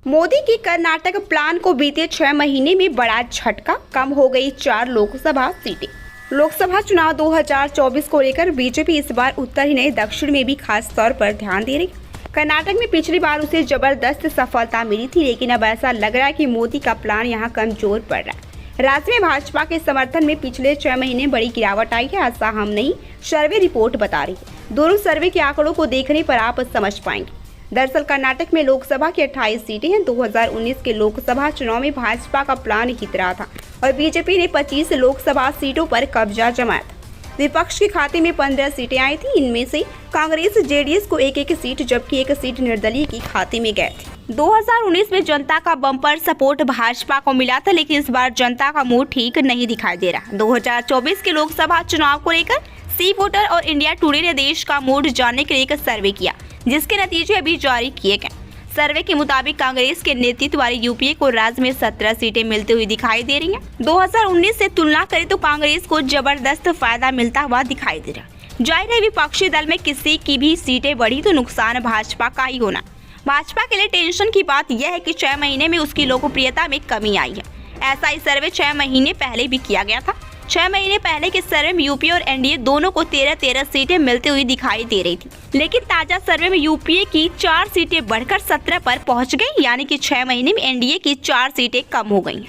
मोदी की कर्नाटक प्लान को बीते 6 महीने में बड़ा झटका, कम हो गई 4 लोकसभा सीटें। लोकसभा चुनाव 2024 को लेकर बीजेपी इस बार उत्तर ही नहीं दक्षिण में भी खास तौर पर ध्यान दे रही। कर्नाटक में पिछली बार उसे जबरदस्त सफलता मिली थी, लेकिन अब ऐसा लग रहा है कि मोदी का प्लान यहां कमजोर पड़ रहा है। राज्य में भाजपा के समर्थन में पिछले 6 महीने बड़ी गिरावट आई है, ऐसा हम नहीं सर्वे रिपोर्ट बता रही है। दोनों सर्वे के आंकड़ों को देखने पर आप समझ पाएंगे। दरअसल कर्नाटक में लोकसभा की 28 सीटें हैं। 2019 के लोकसभा चुनाव में भाजपा का प्लान हित रहा था और बीजेपी ने 25 लोकसभा सीटों पर कब्जा जमाया था। विपक्ष के खाते में 15 सीटें आई थी। इनमें से कांग्रेस जेडीएस को एक सीट जबकि एक सीट निर्दलीय के खाते में गए थे। 2019 में जनता का बम्पर सपोर्ट भाजपा को मिला था, लेकिन इस बार जनता का मूड ठीक नहीं दिखाई दे रहा। 2024 के लोकसभा चुनाव को लेकर सी वोटर और इंडिया टुडे ने देश का मूड जानने के लिए एक सर्वे किया, जिसके नतीजे अभी जारी किए गए। सर्वे के मुताबिक कांग्रेस के नेतृत्व वाली यूपीए को राज्य में 17 सीटें मिलती हुई दिखाई दे रही हैं। 2019 से तुलना करें तो कांग्रेस को जबरदस्त फायदा मिलता हुआ दिखाई दे रहा। जाहिर है विपक्षी दल में किसी की भी सीटें बढ़ी तो नुकसान भाजपा का ही होना। भाजपा के लिए टेंशन की बात यह है कि 6 महीने में उसकी लोकप्रियता में कमी आई है। ऐसा ही सर्वे 6 महीने पहले भी किया गया था। 6 महीने पहले के सर्वे में यूपीए और एनडीए दोनों को 13-13 सीटें मिलती हुई दिखाई दे रही थी, लेकिन ताजा सर्वे में यूपीए की 4 सीटें बढ़कर 17 पर पहुंच गई, यानी कि 6 महीने में एनडीए की 4 सीटें कम हो गई।